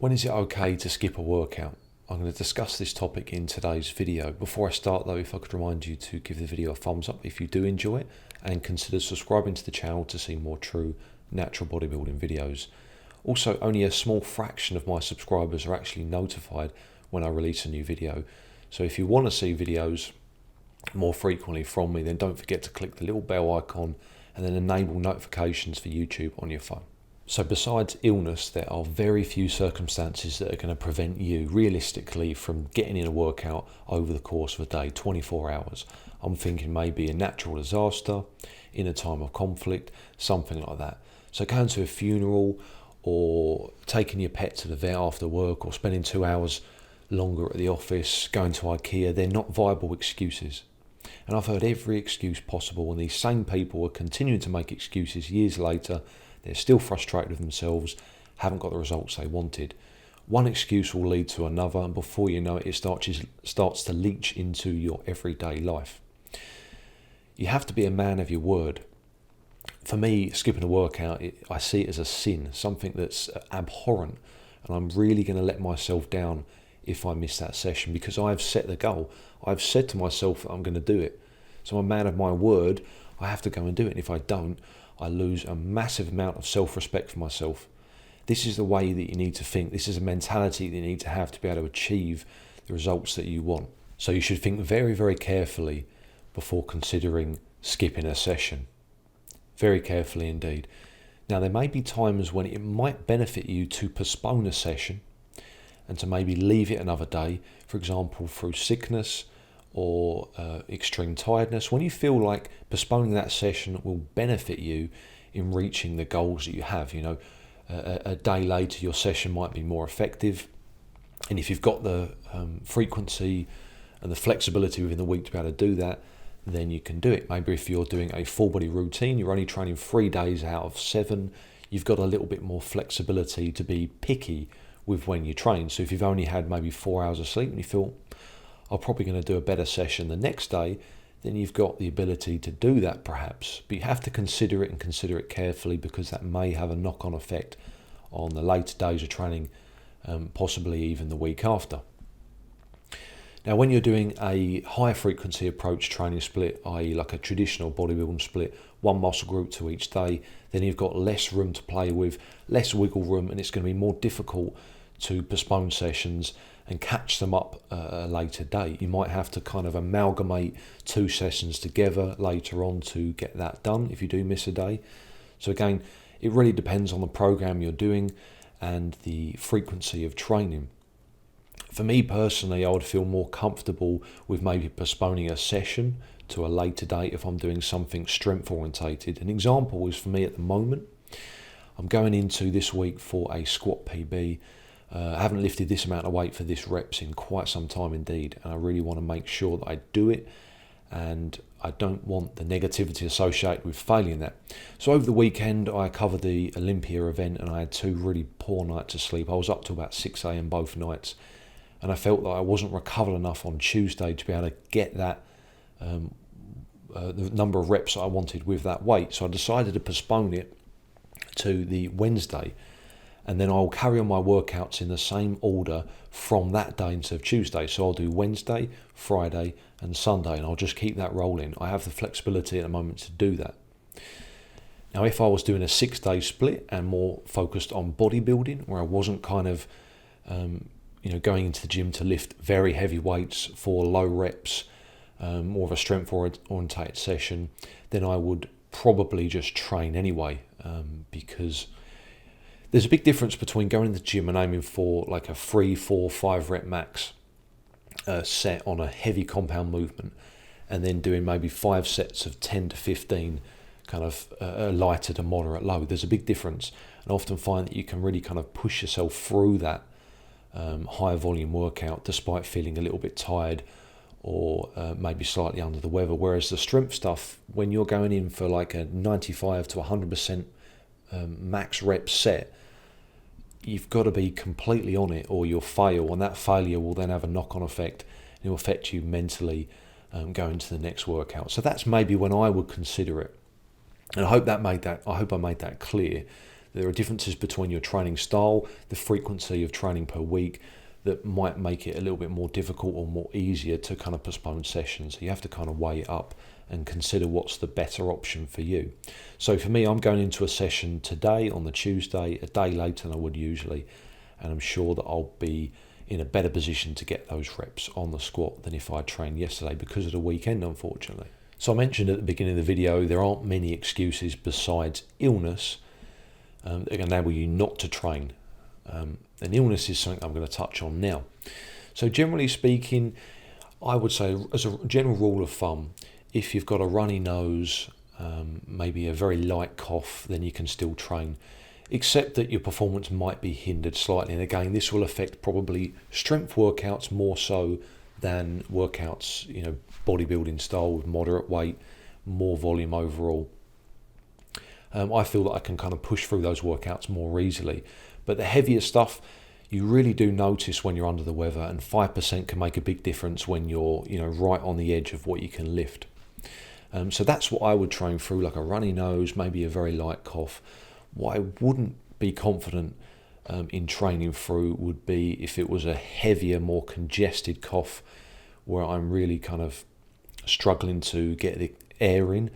When is it okay to skip a workout? I'm going to discuss this topic in today's video. Before I start though, if I could remind you to give the video a thumbs up if you do enjoy it, and consider subscribing to the channel to see more true natural bodybuilding videos. Also, only a small fraction of my subscribers are actually notified when I release a new video. So if you want to see videos more frequently from me, then don't forget to click the little bell icon and then enable notifications for YouTube on your phone. So besides illness, there are very few circumstances that are going to prevent you realistically from getting in a workout over the course of a day, 24 hours. I'm thinking maybe a natural disaster, in a time of conflict, something like that. So going to a funeral or taking your pet to the vet after work or spending 2 hours longer at the office, going to IKEA, they're not viable excuses. And I've heard every excuse possible, and these same people are continuing to make excuses years later. They're still frustrated with themselves, haven't got the results they wanted. One excuse will lead to another, and before you know it, it starts to leach into your everyday life. You have to be a man of your word. For me, skipping a workout, I see it as a sin, something that's abhorrent, and I'm really going to let myself down if I miss that session, because I've set the goal. I've said to myself that I'm going to do it. So I'm a man of my word. I have to go and do it, and if I don't, I lose a massive amount of self-respect for myself. This is the way that you need to think. This is a mentality that you need to have to be able to achieve the results that you want. So you should think very, very carefully before considering skipping a session. Very carefully indeed. Now, there may be times when it might benefit you to postpone a session and to maybe leave it another day, for example, through sickness or extreme tiredness. When you feel like postponing that session will benefit you in reaching the goals that you have, a day later your session might be more effective. And if you've got the frequency and the flexibility within the week to be able to do that, then you can do it. Maybe if you're doing a full body routine, you're only training 3 days out of 7, you've got a little bit more flexibility to be picky with when you train. So if you've only had maybe 4 hours of sleep and you feel, I'm probably going to do a better session the next day, then you've got the ability to do that perhaps. But you have to consider it and consider it carefully, because that may have a knock-on effect on the later days of training, possibly even the week after. Now, when you're doing a high frequency approach training split, i.e. like a traditional bodybuilding split, one muscle group to each day, then you've got less room to play with, less wiggle room, and it's going to be more difficult to postpone sessions and catch them up at a later date. You might have to kind of amalgamate 2 sessions together later on to get that done if you do miss a day. So again, it really depends on the program you're doing and the frequency of training. For me personally, I would feel more comfortable with maybe postponing a session to a later date if I'm doing something strength orientated. An example is for me at the moment, I'm going into this week for a squat PB. I haven't lifted this amount of weight for this reps in quite some time indeed, and I really want to make sure that I do it, and I don't want the negativity associated with failing that. So over the weekend I covered the Olympia event, and I had 2 really poor nights of sleep. I was up to about 6 a.m. both nights, and I felt that I wasn't recovered enough on Tuesday to be able to get that the number of reps that I wanted with that weight. So I decided to postpone it to the Wednesday, and then I'll carry on my workouts in the same order from that day instead of Tuesday. So I'll do Wednesday, Friday and Sunday, and I'll just keep that rolling. I have the flexibility at the moment to do that. Now, if I was doing a 6-day split and more focused on bodybuilding, where I wasn't kind of going into the gym to lift very heavy weights for low reps, more of a strength orientated session, then I would probably just train anyway, because there's a big difference between going to the gym and aiming for like a 3, 4, 5 rep max set on a heavy compound movement, and then doing maybe 5 sets of 10 to 15 kind of lighter to moderate load. There's a big difference, and I often find that you can really kind of push yourself through that high volume workout despite feeling a little bit tired or maybe slightly under the weather. Whereas the strength stuff, when you're going in for like a 95 to 100% max rep set, you've got to be completely on it or you'll fail, and that failure will then have a knock-on effect. It will affect you mentally going to the next workout. So that's maybe when I would consider it. And I hope I made that clear, There are differences between your training style, the frequency of training per week, that might make it a little bit more difficult or more easier to kind of postpone sessions. So you have to kind of weigh it up and consider what's the better option for you. So for me, I'm going into a session today on the Tuesday, a day later than I would usually, and I'm sure that I'll be in a better position to get those reps on the squat than if I trained yesterday because of the weekend, unfortunately. So I mentioned at the beginning of the video, there aren't many excuses besides illness that can enable you not to train. And illness is something I'm going to touch on now. So generally speaking, I would say as a general rule of thumb, if you've got a runny nose, maybe a very light cough, then you can still train, except that your performance might be hindered slightly. And again, this will affect probably strength workouts more so than workouts, bodybuilding style with moderate weight, more volume overall. I feel that I can kind of push through those workouts more easily. But the heavier stuff, you really do notice when you're under the weather, and 5% can make a big difference when you're, right on the edge of what you can lift. So that's what I would train through, like a runny nose, maybe a very light cough. What I wouldn't be confident in training through would be if it was a heavier, more congested cough where I'm really kind of struggling to get the air in.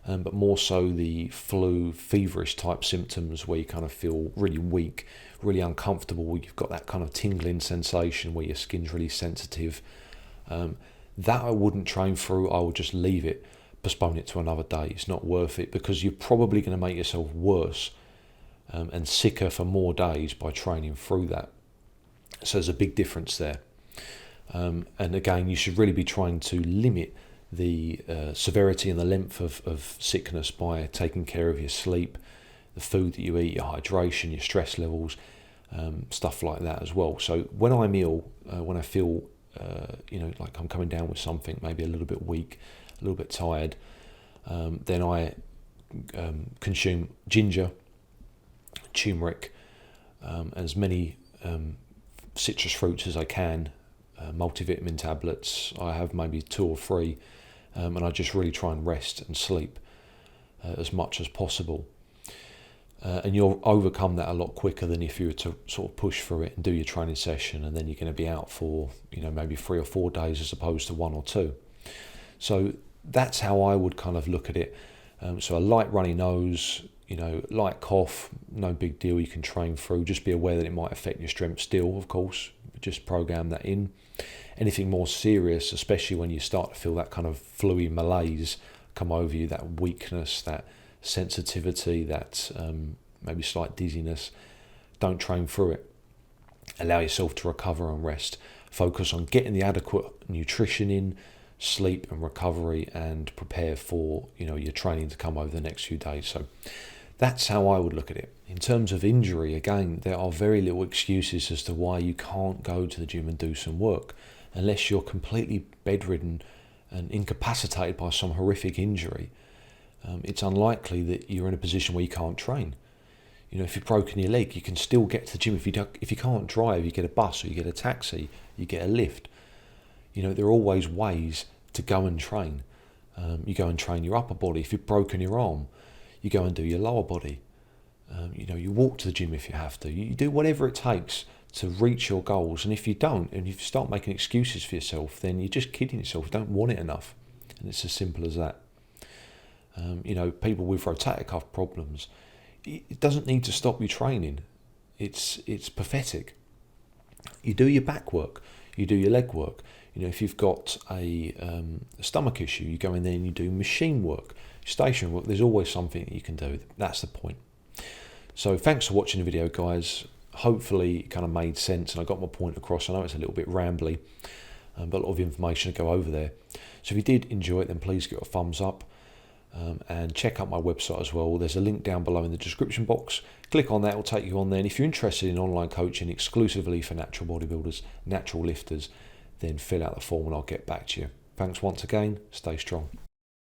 But more so the flu, feverish type symptoms where you kind of feel really weak, really uncomfortable. You've got that kind of tingling sensation where your skin's really sensitive. That I wouldn't train through. I would just leave it, postpone it to another day. It's not worth it because you're probably going to make yourself worse and sicker for more days by training through that. So there's a big difference there. And again, you should really be trying to limit the severity and the length of sickness by taking care of your sleep, the food that you eat, your hydration, your stress levels, stuff like that as well. So when I'm ill, when I feel like I'm coming down with something, maybe a little bit weak, a little bit tired, then I consume ginger, turmeric, as many citrus fruits as I can, multivitamin tablets. I have maybe 2 or 3. And I just really try and rest and sleep as much as possible. And you'll overcome that a lot quicker than if you were to sort of push through it and do your training session, and then you're going to be out for maybe 3 or 4 days as opposed to 1 or 2. So that's how I would kind of look at it. So a light runny nose, light cough, no big deal. You can train through. Just be aware that it might affect your strength still, of course. Just program that in. Anything more serious, especially when you start to feel that kind of fluey malaise come over you, that weakness, that sensitivity, that maybe slight dizziness, don't train through it. Allow yourself to recover and rest. Focus on getting the adequate nutrition in, sleep and recovery, and prepare for your training to come over the next few days. So that's how I would look at it. In terms of injury, again, there are very little excuses as to why you can't go to the gym and do some work. Unless you're completely bedridden and incapacitated by some horrific injury, it's unlikely that you're in a position where you can't train. If you've broken your leg, you can still get to the gym. If you can't drive, you get a bus or you get a taxi, you get a lift. There are always ways to go and train. You go and train your upper body. If you've broken your arm, you go and do your lower body. You walk to the gym if you have to. You do whatever it takes to reach your goals. And if you don't, and if you start making excuses for yourself, then you're just kidding yourself. You don't want it enough. And it's as simple as that. People with rotator cuff problems, it doesn't need to stop you training. It's pathetic. You do your back work. You do your leg work. If you've got a stomach issue, you go in there and you do machine work, stationary work. There's always something that you can do. That's the point. So thanks for watching the video, guys. Hopefully it kind of made sense and I got my point across. I know it's a little bit rambly, but a lot of information to go over there. So if you did enjoy it, then please give it a thumbs up and check out my website as well. There's a link down below in the description box. Click on that, it'll take you on there. And if you're interested in online coaching exclusively for natural bodybuilders, natural lifters, then fill out the form and I'll get back to you. Thanks once again. Stay strong.